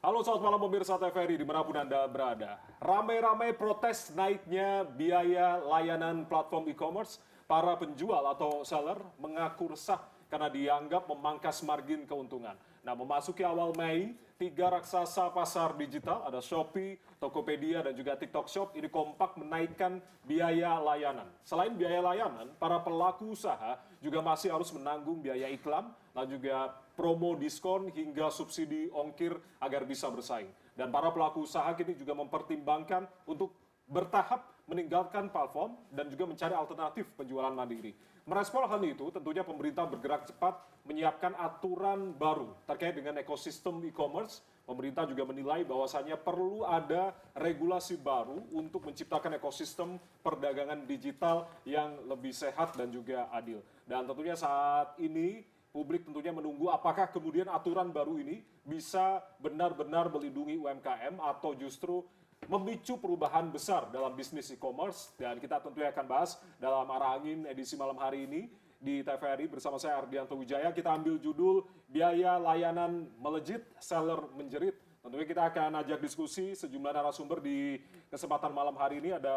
Halo, selamat malam pemirsa TVRI dimanapun Anda berada. Ramai-ramai protes naiknya biaya layanan platform e-commerce. Para penjual atau seller mengaku resah karena dianggap memangkas margin keuntungan. Nah, memasuki awal Mei, 3 raksasa pasar digital, ada Shopee, Tokopedia, dan juga TikTok Shop, ini kompak menaikkan biaya layanan. Selain biaya layanan, para pelaku usaha juga masih harus menanggung biaya iklan, dan juga promo diskon hingga subsidi ongkir agar bisa bersaing. Dan para pelaku usaha kini juga mempertimbangkan untuk bertahap meninggalkan platform dan juga mencari alternatif penjualan mandiri. Merespon hal itu, tentunya pemerintah bergerak cepat menyiapkan aturan baru terkait dengan ekosistem e-commerce. Pemerintah juga menilai bahwasannya perlu ada regulasi baru untuk menciptakan ekosistem perdagangan digital yang lebih sehat dan juga adil. Dan tentunya saat ini publik tentunya menunggu apakah kemudian aturan baru ini bisa benar-benar melindungi UMKM atau justru memicu perubahan besar dalam bisnis e-commerce. Dan kita tentunya akan bahas dalam Arah Angin edisi malam hari ini di TVRI bersama saya Ardianto Wijaya. Kita ambil judul Biaya Layanan Melejit, Seller Menjerit. Tentunya kita akan ajak diskusi sejumlah narasumber di kesempatan malam hari ini. Ada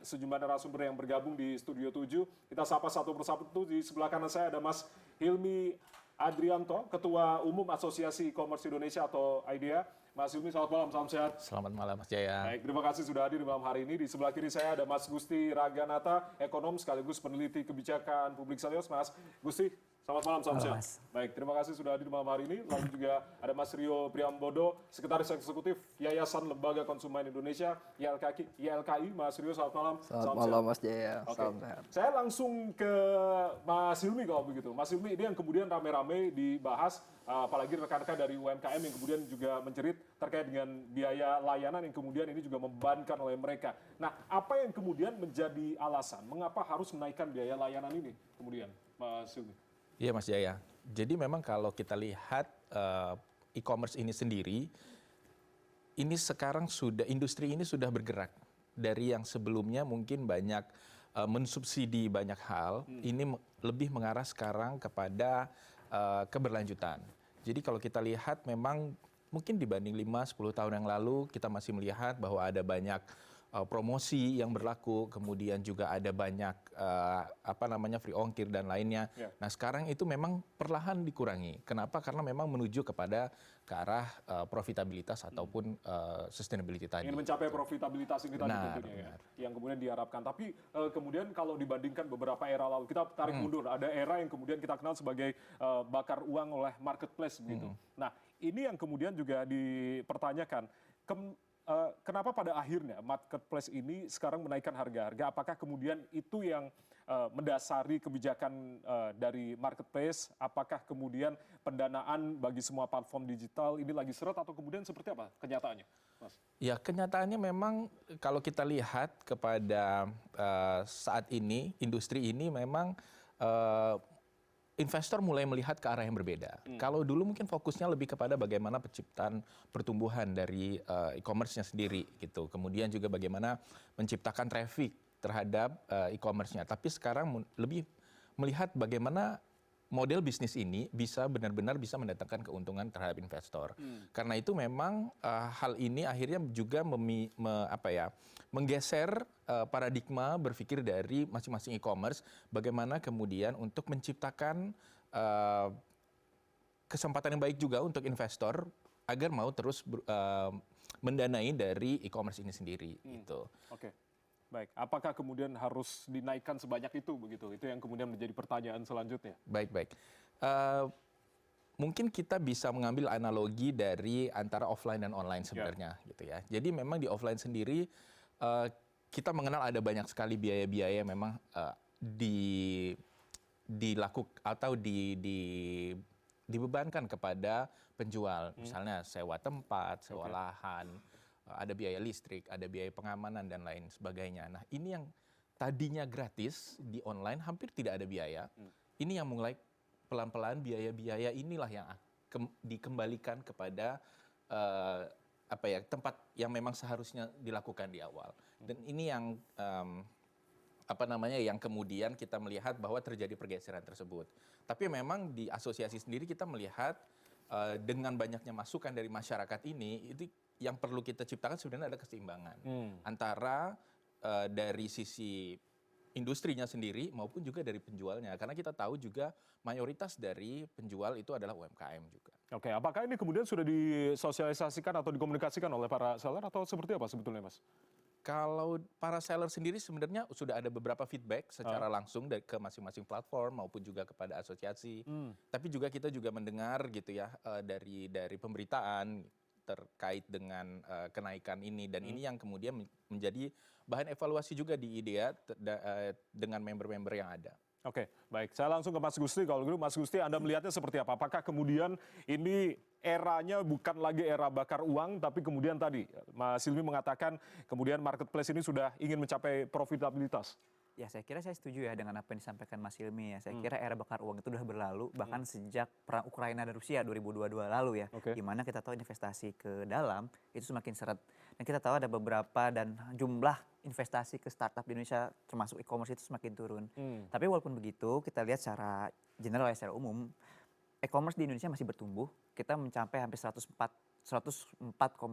sejumlah narasumber yang bergabung di Studio 7. Kita sapa satu persatu. Di sebelah kanan saya ada Mas Hilmi Adrianto, Ketua Umum Asosiasi E-commerce Indonesia atau IDEA. Mas Hilmi, selamat malam, salam sehat. Selamat malam Mas Jaya. Baik, terima kasih sudah hadir di malam hari ini. Di sebelah kiri saya ada Mas Gusti Raganata, ekonom sekaligus peneliti kebijakan publik Salios. Mas Gusti, selamat malam, salam sehat. Baik, terima kasih sudah hadir di malam hari ini. Lalu juga ada Mas Rio Priambodo, Sekretaris Eksekutif Yayasan Lembaga Konsumen Indonesia, YLKI. Mas Rio, selamat malam. Selamat malam Mas Jaya, Oke. salam sehat. Saya langsung ke Mas Hilmi kalau begitu. Mas Hilmi, ini yang kemudian rame-rame dibahas, apalagi rekan-rekan dari UMKM yang kemudian juga menjerit terkait dengan biaya layanan yang kemudian ini juga membebankan oleh mereka. Nah, apa yang kemudian menjadi alasan mengapa harus menaikkan biaya layanan ini kemudian, Mas Hilmi? Iya Mas Jaya. Jadi memang kalau kita lihat e-commerce ini sendiri, ini sekarang industri ini sudah bergerak dari yang sebelumnya mungkin banyak mensubsidi banyak hal, ini lebih mengarah sekarang kepada keberlanjutan. Jadi kalau kita lihat memang mungkin dibanding 5-10 tahun yang lalu kita masih melihat bahwa ada banyak promosi yang berlaku, kemudian juga ada banyak free ongkir dan lainnya. Ya. Nah sekarang itu memang perlahan dikurangi. Kenapa? Karena memang menuju kepada ke arah profitabilitas ataupun sustainability tadi. Ingin mencapai profitabilitas ini tadi Benar, tentunya benar. ya, yang kemudian diharapkan. Tapi kemudian kalau dibandingkan beberapa era lalu, kita tarik mundur. Ada era yang kemudian kita kenal sebagai bakar uang oleh marketplace begitu. Nah, ini yang kemudian juga dipertanyakan. Kenapa pada akhirnya marketplace ini sekarang menaikkan harga-harga? Apakah kemudian itu yang mendasari kebijakan dari marketplace? Apakah kemudian pendanaan bagi semua platform digital ini lagi seret atau kemudian seperti apa kenyataannya, Mas? Ya kenyataannya memang kalau kita lihat kepada saat ini, industri ini memang investor mulai melihat ke arah yang berbeda. Kalau dulu mungkin fokusnya lebih kepada bagaimana penciptaan pertumbuhan dari e-commerce-nya sendiri gitu. Kemudian juga bagaimana menciptakan traffic terhadap e-commerce-nya. Tapi sekarang lebih melihat bagaimana model bisnis ini bisa benar-benar bisa mendatangkan keuntungan terhadap investor. Karena itu memang hal ini akhirnya juga menggeser paradigma berpikir dari masing-masing e-commerce, bagaimana kemudian untuk menciptakan kesempatan yang baik juga untuk investor agar mau terus mendanai dari e-commerce ini sendiri. Gitu. Oke. Baik, apakah kemudian harus dinaikkan sebanyak itu begitu? Itu yang kemudian menjadi pertanyaan selanjutnya. Baik. Mungkin kita bisa mengambil analogi dari antara offline dan online sebenarnya, gitu ya. Jadi memang di offline sendiri kita mengenal ada banyak sekali biaya-biaya yang memang dilakukan atau dibebankan kepada penjual, misalnya sewa tempat, sewa lahan. Ada biaya listrik, ada biaya pengamanan dan lain sebagainya. Nah ini yang tadinya gratis di online hampir tidak ada biaya. Ini yang mulai pelan-pelan biaya-biaya inilah yang dikembalikan kepada tempat yang memang seharusnya dilakukan di awal. Dan ini yang yang kemudian kita melihat bahwa terjadi pergeseran tersebut. Tapi memang di asosiasi sendiri kita melihat dengan banyaknya masukan dari masyarakat ini, itu yang perlu kita ciptakan sebenarnya ada keseimbangan antara dari sisi industrinya sendiri maupun juga dari penjualnya. Karena kita tahu juga mayoritas dari penjual itu adalah UMKM juga. Oke, apakah ini kemudian sudah disosialisasikan atau dikomunikasikan oleh para seller atau seperti apa sebetulnya, Mas? Kalau para seller sendiri sebenarnya sudah ada beberapa feedback secara langsung ke masing-masing platform maupun juga kepada asosiasi. Tapi juga kita juga mendengar gitu ya dari pemberitaan terkait dengan kenaikan ini, dan ini yang kemudian menjadi bahan evaluasi juga di IDEA dengan member-member yang ada. Oke, baik. Saya langsung ke Mas Gusti. Kalau gitu, Mas Gusti, Anda melihatnya seperti apa? Apakah kemudian ini eranya bukan lagi era bakar uang, tapi kemudian tadi Mas Silmi mengatakan kemudian marketplace ini sudah ingin mencapai profitabilitas? Ya, saya kira saya setuju ya dengan apa yang disampaikan Mas Hilmi ya. Saya kira era bakar uang itu sudah berlalu, bahkan sejak perang Ukraina dan Rusia 2022 lalu ya. Oke. Di mana kita tahu investasi ke dalam itu semakin seret. Dan kita tahu ada beberapa dan jumlah investasi ke startup di Indonesia termasuk e-commerce itu semakin turun. Tapi walaupun begitu, kita lihat secara general ya, secara umum, e-commerce di Indonesia masih bertumbuh. Kita mencapai hampir 104,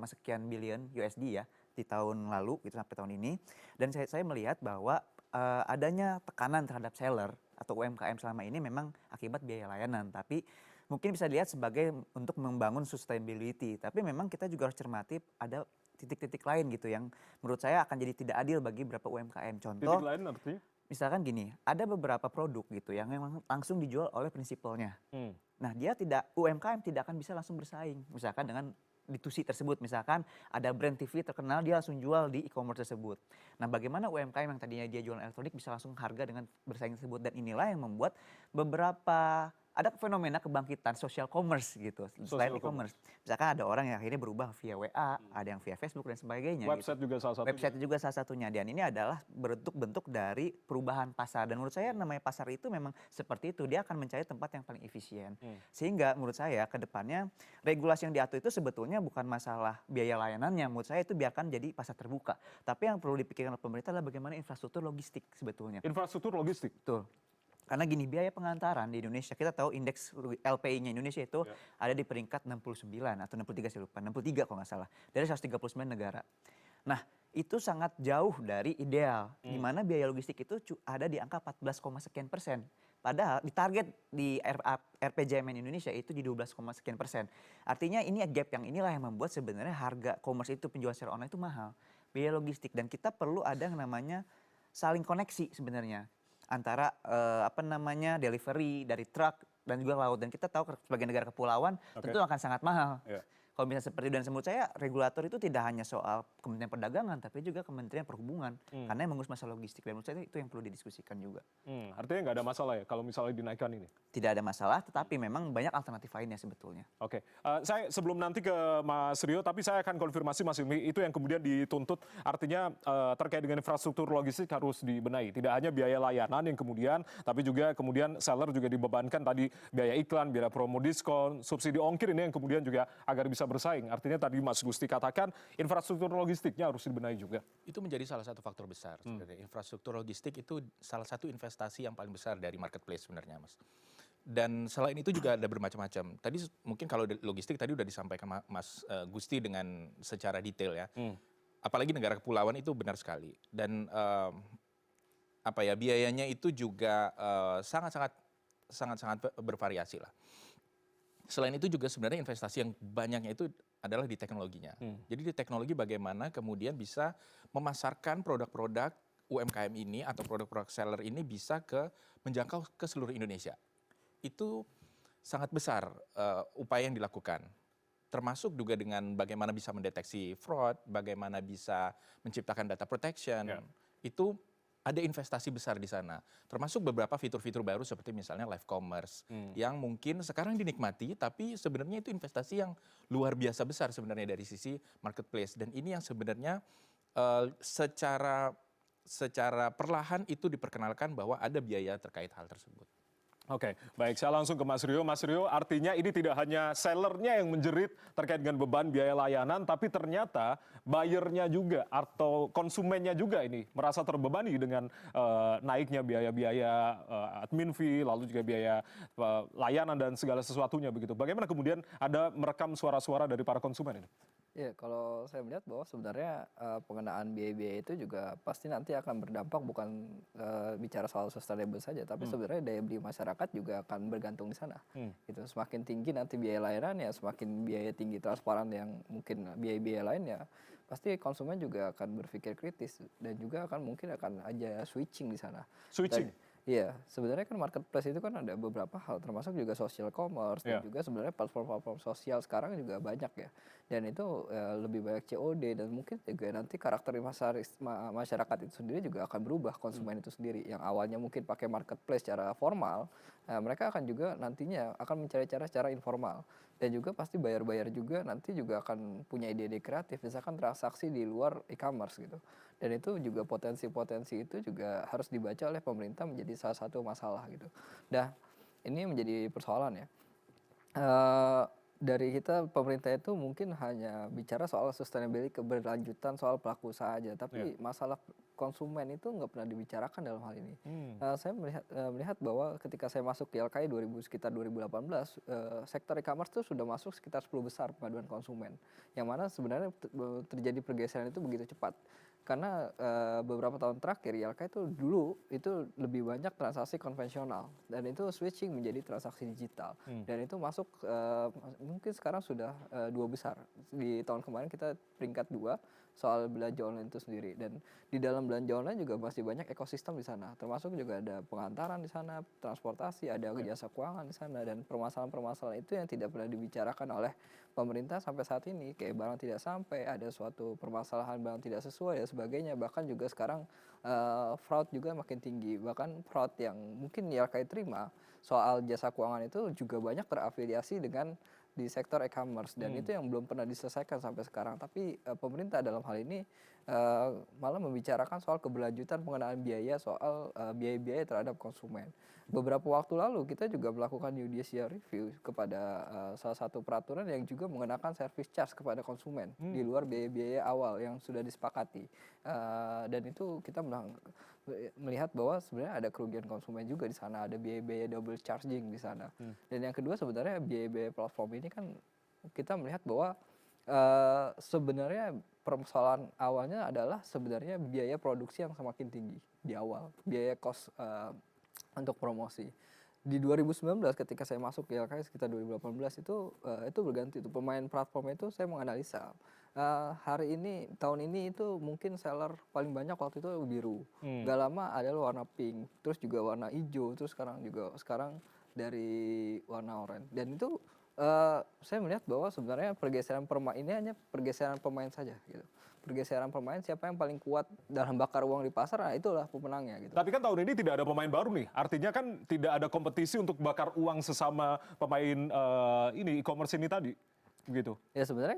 sekian billion USD ya di tahun lalu gitu sampai tahun ini. Dan saya melihat bahwa adanya tekanan terhadap seller atau UMKM selama ini memang akibat biaya layanan, tapi mungkin bisa dilihat sebagai untuk membangun sustainability. Tapi memang kita juga harus cermati ada titik-titik lain gitu yang menurut saya akan jadi tidak adil bagi beberapa UMKM. Contoh, Titik lain artinya? misalkan gini, ada beberapa produk gitu yang memang langsung dijual oleh prinsipalnya. Nah, UMKM tidak akan bisa langsung bersaing. Misalkan dengan D2C tersebut, misalkan ada brand TV terkenal, dia langsung jual di e-commerce tersebut. Nah, bagaimana UMKM yang tadinya dia jualan elektronik bisa langsung harga dengan bersaing tersebut, dan inilah yang membuat beberapa ada fenomena kebangkitan social commerce gitu selain e-commerce. Misalkan ada orang yang akhirnya berubah via WA, ada yang via Facebook dan sebagainya. Website gitu. juga salah satunya. Website juga salah satunya, dan ini adalah bentuk-bentuk dari perubahan pasar. Dan menurut saya namanya pasar itu memang seperti itu, dia akan mencari tempat yang paling efisien. Sehingga menurut saya ke depannya regulasi yang diatur itu sebetulnya bukan masalah biaya layanannya, menurut saya itu biarkan jadi pasar terbuka. Tapi yang perlu dipikirkan oleh pemerintah adalah bagaimana infrastruktur logistik sebetulnya. Infrastruktur logistik? Betul. Karena gini, biaya pengantaran di Indonesia, kita tahu indeks LPI-nya Indonesia itu ada di peringkat 69 atau 63 saya lupa, 63 kalau nggak salah, dari 139 negara. Nah, itu sangat jauh dari ideal, di mana biaya logistik itu ada di angka 14, sekian persen. Padahal di target di RPJMN Indonesia itu di 12, sekian persen. Artinya ini gap yang inilah yang membuat sebenarnya harga commerce itu penjualan secara online itu mahal. Biaya logistik, dan kita perlu ada yang namanya saling koneksi sebenarnya antara delivery dari truk dan juga laut. Dan kita tahu sebagai negara kepulauan tentu akan sangat mahal. Kalau misalnya seperti itu, dan menurut saya regulator itu tidak hanya soal Kementerian Perdagangan, tapi juga Kementerian Perhubungan. Karena yang mengurus masalah logistik, dan menurut saya itu yang perlu didiskusikan juga. Artinya nggak ada masalah ya kalau misalnya dinaikkan ini? Tidak ada masalah, tetapi memang banyak alternatif lainnya sebetulnya. Oke, saya sebelum nanti ke Mas Rio, tapi saya akan konfirmasi Mas Hilmi, itu yang kemudian dituntut, artinya terkait dengan infrastruktur logistik harus dibenahi. Tidak hanya biaya layanan yang kemudian, tapi juga kemudian seller juga dibebankan tadi biaya iklan, biaya promo diskon, subsidi ongkir ini yang kemudian juga agar bisa bersaing. Artinya tadi Mas Gusti katakan infrastruktur logistiknya harus dibenahi juga. Itu menjadi salah satu faktor besar sebenarnya. Infrastruktur logistik itu salah satu investasi yang paling besar dari marketplace sebenarnya, Mas. Dan selain itu juga ada bermacam-macam. Tadi mungkin kalau logistik tadi udah disampaikan Mas Gusti dengan secara detail ya. Apalagi negara kepulauan itu benar sekali. Dan biayanya itu juga sangat-sangat bervariasi lah. Selain itu juga sebenarnya investasi yang banyaknya itu adalah di teknologinya. Jadi di teknologi bagaimana kemudian bisa memasarkan produk-produk UMKM ini atau produk-produk seller ini bisa menjangkau ke seluruh Indonesia. Itu sangat besar upaya yang dilakukan. Termasuk juga dengan bagaimana bisa mendeteksi fraud, bagaimana bisa menciptakan data protection. Itu ada investasi besar di sana. Termasuk beberapa fitur-fitur baru seperti misalnya live commerce yang mungkin sekarang dinikmati, tapi sebenarnya itu investasi yang luar biasa besar sebenarnya dari sisi marketplace. Dan ini yang sebenarnya secara perlahan itu diperkenalkan bahwa ada biaya terkait hal tersebut. Oke, baik. Saya langsung ke Mas Rio. Mas Rio, artinya ini tidak hanya sellernya yang menjerit terkait dengan beban biaya layanan, tapi ternyata buyernya juga atau konsumennya juga ini merasa terbebani dengan naiknya biaya-biaya admin fee, lalu juga biaya layanan dan segala sesuatunya begitu. Bagaimana kemudian Anda merekam suara-suara dari para konsumen ini? Ya, kalau saya melihat bahwa sebenarnya pengenaan biaya-biaya itu juga pasti nanti akan berdampak bukan bicara soal sustainable saja, tapi sebenarnya daya beli masyarakat juga akan bergantung di sana. Gitu. Semakin tinggi nanti biaya layanan ya, semakin biaya tinggi transparan yang mungkin biaya-biaya lain ya, pasti konsumen juga akan berpikir kritis dan juga akan mungkin akan aja switching di sana. Switching? Iya, sebenarnya kan marketplace itu kan ada beberapa hal, termasuk juga social commerce dan Ya. juga sebenarnya platform-platform sosial sekarang juga banyak ya. Dan itu lebih banyak COD dan mungkin juga nanti karakter masyarakat itu sendiri juga akan berubah, konsumen itu sendiri. Yang awalnya mungkin pakai marketplace secara formal, mereka akan juga nantinya akan mencari cara secara informal. Dan juga pasti bayar-bayar juga nanti juga akan punya ide-ide kreatif, misalkan transaksi di luar e-commerce gitu. Dan itu juga potensi-potensi itu juga harus dibaca oleh pemerintah menjadi salah satu masalah gitu. Nah, ini menjadi persoalan ya. Dari kita pemerintah itu mungkin hanya bicara soal sustainability keberlanjutan soal pelaku usaha aja, tapi masalah konsumen itu nggak pernah dibicarakan dalam hal ini. Saya melihat bahwa ketika saya masuk di LKI sekitar 2018, sektor e-commerce itu sudah masuk sekitar 10 besar pengaduan konsumen, yang mana sebenarnya terjadi pergeseran itu begitu cepat. Karena beberapa tahun terakhir YLK itu dulu itu lebih banyak transaksi konvensional dan itu switching menjadi transaksi digital dan itu masuk mungkin sekarang sudah 2 besar. Di tahun kemarin kita peringkat 2 soal belanja online itu sendiri dan di dalam belanja online juga masih banyak ekosistem di sana, termasuk juga ada pengantaran di sana, transportasi, ada jasa keuangan di sana dan permasalahan-permasalahan itu yang tidak pernah dibicarakan oleh pemerintah sampai saat ini, kayak barang tidak sampai, ada suatu permasalahan barang tidak sesuai dan sebagainya. Bahkan juga sekarang fraud juga makin tinggi, bahkan fraud yang mungkin YLKI terima soal jasa keuangan itu juga banyak terafiliasi dengan di sektor e-commerce dan itu yang belum pernah diselesaikan sampai sekarang. Tapi pemerintah dalam hal ini malah membicarakan soal keberlanjutan pengenaan biaya soal biaya-biaya terhadap konsumen. Beberapa waktu lalu kita juga melakukan judicial review kepada salah satu peraturan yang juga mengenakan service charge kepada konsumen di luar biaya-biaya awal yang sudah disepakati. Dan itu kita melihat bahwa sebenarnya ada kerugian konsumen juga di sana, ada biaya-biaya double charging di sana. Dan yang kedua sebenarnya biaya-biaya platform ini kan kita melihat bahwa sebenarnya persoalan awalnya adalah sebenarnya biaya produksi yang semakin tinggi di awal, biaya cost untuk promosi. Di 2019 ketika saya masuk di YLKI sekitar 2018 itu berganti tuh pemain platform itu saya menganalisa hari ini tahun ini itu mungkin seller paling banyak waktu itu biru, gak lama adalah warna pink, terus juga warna hijau, terus sekarang dari warna oranye dan itu saya melihat bahwa sebenarnya pergeseran ini hanya pergeseran pemain saja gitu. Pergeseran pemain siapa yang paling kuat dalam bakar uang di pasar, nah itulah pemenangnya gitu. Tapi kan tahun ini tidak ada pemain baru nih. Artinya kan tidak ada kompetisi untuk bakar uang sesama pemain ini e-commerce ini tadi. Begitu. Ya sebenarnya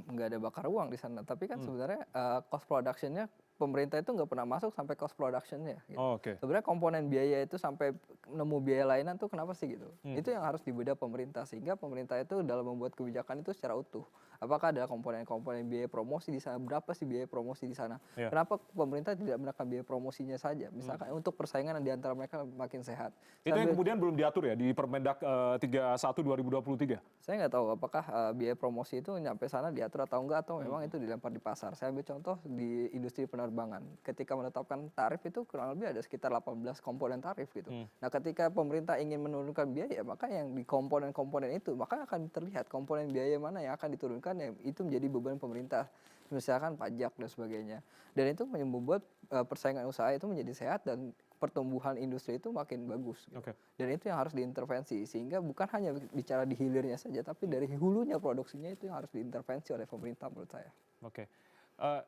nggak ada bakar uang di sana, tapi kan sebenarnya cost productionnya pemerintah itu nggak pernah masuk sampai cost productionnya. Gitu. Oh, oke. Sebenarnya komponen biaya itu sampai nemu biaya lainan tuh kenapa sih gitu? Itu yang harus dibedah pemerintah sehingga pemerintah itu dalam membuat kebijakan itu secara utuh. Apakah ada komponen-komponen biaya promosi di sana? Berapa sih biaya promosi di sana? Ya. Kenapa pemerintah tidak menekan biaya promosinya saja? Misalkan untuk persaingan di antara mereka makin sehat. Itu yang kemudian belum diatur ya di Permendak 31 2023. Saya nggak tahu apakah biaya promosi itu nyampe sana diatur atau enggak atau memang itu dilempar di pasar. Saya ambil contoh di industri penerbangan. Ketika menetapkan tarif itu kurang lebih ada sekitar 18 komponen tarif gitu. Nah, ketika pemerintah ingin menurunkan biaya, maka yang di komponen-komponen itu maka akan terlihat komponen biaya mana yang akan diturunkan yang itu menjadi beban pemerintah. Misalkan pajak dan sebagainya. Dan itu membuat persaingan usaha itu menjadi sehat dan pertumbuhan industri itu makin bagus. Gitu. Oke. Dan itu yang harus diintervensi sehingga bukan hanya bicara di hilirnya saja tapi dari hulunya produksinya itu yang harus diintervensi oleh pemerintah menurut saya. Oke.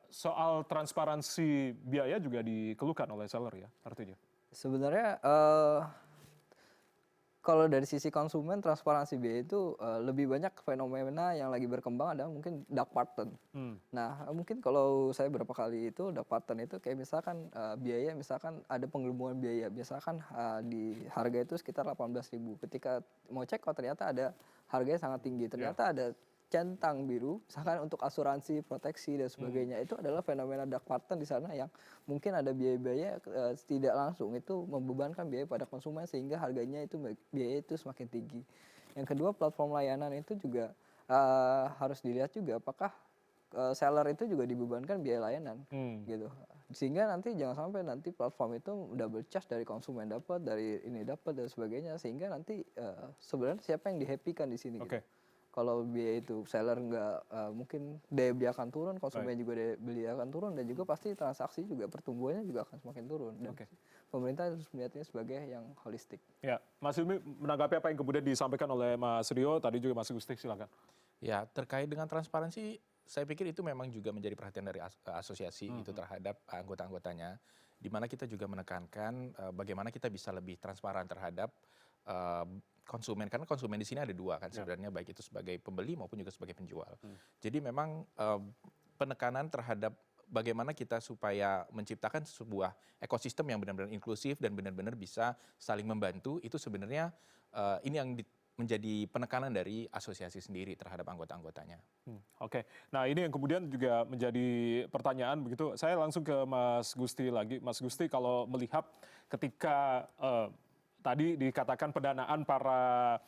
Soal transparansi biaya juga dikeluhkan oleh seller ya artinya. Sebenarnya Kalau dari sisi konsumen, transparansi biaya itu lebih banyak fenomena yang lagi berkembang adalah mungkin dark pattern. Nah, mungkin kalau saya berapa kali itu dark pattern itu kayak misalkan biaya, misalkan ada penggelembungan biaya, misalkan di harga itu sekitar 18.000. Ketika mau cek, oh ternyata ada harganya sangat tinggi, ternyata ada centang biru, misalkan untuk asuransi, proteksi dan sebagainya, itu adalah fenomena dark pattern di sana yang mungkin ada biaya-biaya tidak langsung itu membebankan biaya pada konsumen sehingga harganya itu biaya itu semakin tinggi. Yang kedua, platform layanan itu juga harus dilihat juga apakah seller itu juga dibebankan biaya layanan gitu. Sehingga nanti jangan sampai nanti platform itu double charge dari konsumen dapat, dari ini dapat dan sebagainya, sehingga nanti sebenarnya siapa yang di-happy-kan di sini gitu. Kalau biaya itu seller nggak mungkin daya beli akan turun, konsumen juga daya beli akan turun, dan juga pasti transaksi juga pertumbuhannya juga akan semakin turun. Dan pemerintah harus melihatnya sebagai yang holistik. Ya, Mas Hilmi menanggapi apa yang kemudian disampaikan oleh Mas Rio, tadi juga Mas Gusti, silakan. Ya, terkait dengan transparansi, saya pikir itu memang juga menjadi perhatian dari asosiasi itu terhadap anggota-anggotanya, di mana kita juga menekankan bagaimana kita bisa lebih transparan terhadap konsumen, karena konsumen di sini ada dua kan sebenarnya, baik itu sebagai pembeli maupun juga sebagai penjual. Jadi memang penekanan terhadap bagaimana kita supaya menciptakan sebuah ekosistem yang benar-benar inklusif dan benar-benar bisa saling membantu, itu sebenarnya ini yang menjadi penekanan dari asosiasi sendiri terhadap anggota-anggotanya. Oke, nah ini yang kemudian juga menjadi pertanyaan begitu. Saya langsung ke Mas Gusti lagi. Mas Gusti, kalau melihat ketika tadi dikatakan pendanaan para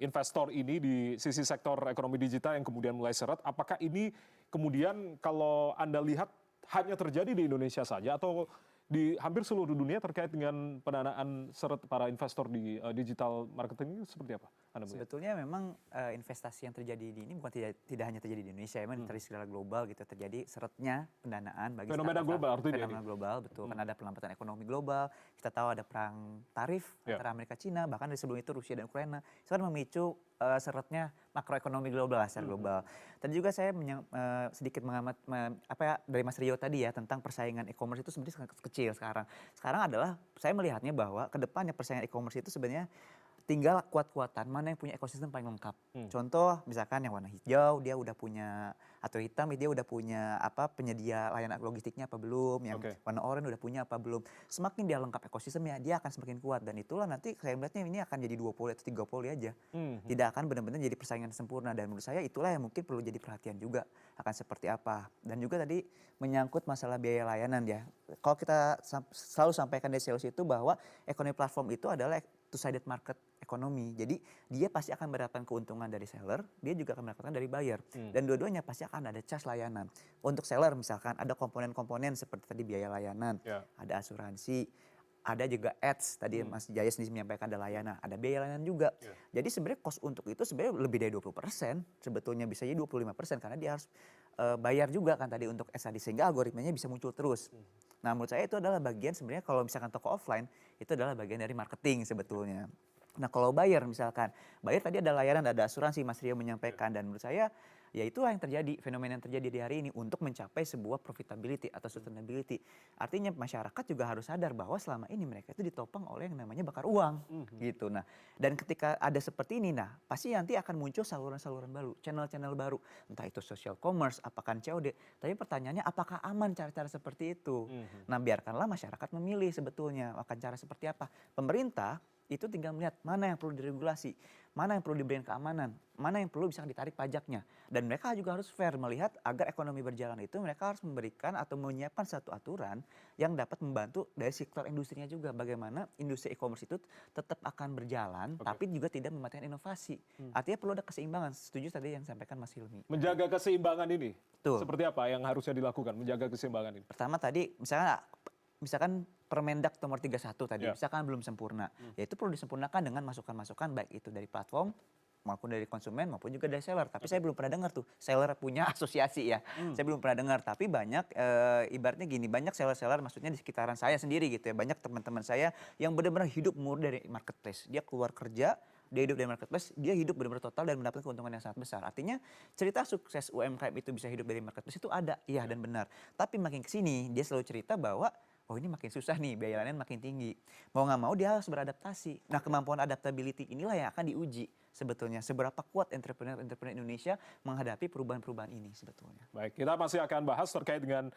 investor ini di sisi sektor ekonomi digital yang kemudian mulai seret, apakah ini kemudian kalau Anda lihat hanya terjadi di Indonesia saja atau di hampir seluruh dunia terkait dengan pendanaan seret para investor di digital marketing ini seperti apa Anda melihat? Sebetulnya memang investasi yang terjadi di ini bukan tidak hanya terjadi di Indonesia, memang terjadi secara global gitu, terjadi seretnya pendanaan bagi Fenomena global artinya fenomena global, betul. Kan ada pelambatan ekonomi global, kita tahu ada perang tarif antara Amerika Cina, bahkan dari sebelum itu Rusia dan Ukraina, itu kan memicu seretnya makroekonomi global secara global. Tadi juga saya sedikit mengamat dari Mas Rio tadi ya tentang persaingan e-commerce itu sebenarnya sangat kecil sekarang. Sekarang adalah saya melihatnya bahwa kedepannya persaingan e-commerce itu sebenarnya tinggal kuat-kuatan mana yang punya ekosistem paling lengkap. Contoh misalkan yang warna hijau dia udah punya, atau hitam dia udah punya penyedia layanan logistiknya apa belum, yang warna oranye udah punya apa belum. Semakin dia lengkap ekosistemnya, dia akan semakin kuat, dan itulah nanti saya melihatnya ini akan jadi duopoli atau tigopoli aja. Tidak akan benar-benar jadi persaingan sempurna, dan menurut saya itulah yang mungkin perlu jadi perhatian juga akan seperti apa. Dan juga tadi menyangkut masalah biaya layanan ya. Kalau kita selalu sampaikan dari sales itu bahwa ekonomi platform itu adalah two-sided market ekonomi. Jadi dia pasti akan mendapatkan keuntungan dari seller, dia juga akan mendapatkan dari buyer. Dan dua-duanya pasti akan ada charge layanan. Untuk seller misalkan ada komponen-komponen seperti tadi biaya layanan, ada asuransi, ada juga ads, tadi Mas Jaya sendiri menyampaikan ada layanan, ada biaya layanan juga. Jadi sebenarnya cost untuk itu sebenarnya lebih dari 20%, sebetulnya bisa jadi 25% karena dia harus bayar juga kan tadi untuk SAD, sehingga algoritmanya bisa muncul terus. Nah menurut saya itu adalah bagian sebenarnya kalau misalkan toko offline, itu adalah bagian dari marketing sebetulnya. Nah kalau buyer misalkan, buyer tadi ada layanan, ada asuransi Mas Rio menyampaikan, dan menurut saya ya itulah yang terjadi, fenomena yang terjadi di hari ini untuk mencapai sebuah profitability atau sustainability. Artinya masyarakat juga harus sadar bahwa selama ini mereka itu ditopang oleh yang namanya bakar uang gitu. Nah dan ketika ada seperti ini, nah pasti nanti akan muncul saluran-saluran baru, channel-channel baru, entah itu social commerce, apakah COD. Tapi pertanyaannya apakah aman cara-cara seperti itu? Nah biarkanlah masyarakat memilih sebetulnya akan cara seperti apa. Pemerintah itu tinggal melihat mana yang perlu diregulasi, mana yang perlu diberikan keamanan, mana yang perlu bisa ditarik pajaknya. Dan mereka juga harus fair melihat agar ekonomi berjalan itu mereka harus memberikan atau menyiapkan satu aturan yang dapat membantu dari sektor industrinya juga. Bagaimana industri e-commerce itu tetap akan berjalan tapi juga tidak mematikan inovasi. Artinya perlu ada keseimbangan, setuju tadi yang disampaikan Mas Hilmi. Menjaga keseimbangan ini, Betul. seperti apa yang harusnya dilakukan menjaga keseimbangan ini? Pertama tadi misalkan Permendak nomor 31 tadi, misalkan belum sempurna. Ya itu perlu disempurnakan dengan masukan-masukan baik itu dari platform maupun dari konsumen maupun juga dari seller. Tapi saya belum pernah dengar tuh seller punya asosiasi ya. Saya belum pernah dengar, tapi banyak ibaratnya gini, banyak seller-seller maksudnya di sekitaran saya sendiri gitu ya. Banyak teman-teman saya yang benar-benar hidup murni dari marketplace. Dia keluar kerja, dia hidup dari marketplace, dia hidup benar-benar total dan mendapatkan keuntungan yang sangat besar. Artinya cerita sukses UMKM itu bisa hidup dari marketplace itu ada, iya dan benar. Tapi makin kesini dia selalu cerita bahwa oh ini makin susah nih, biaya layanan makin tinggi. Mau nggak mau dia harus beradaptasi. Nah kemampuan adaptability inilah yang akan diuji sebetulnya. Seberapa kuat entrepreneur Indonesia menghadapi perubahan-perubahan ini sebetulnya. Baik, kita masih akan bahas terkait dengan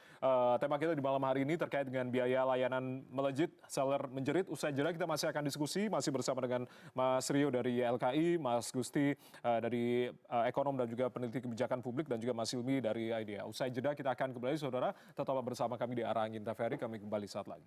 tema kita di malam hari ini terkait dengan biaya layanan melejit, seller menjerit. Usai jeda kita masih akan diskusi, masih bersama dengan Mas Rio dari YLKI, Mas Gusti dari ekonom dan juga peneliti kebijakan publik, dan juga Mas Hilmi dari IDEA. Usai jeda kita akan kembali, saudara, tetaplah bersama kami di Arah Angin TVRI, kami kembali saat lagi.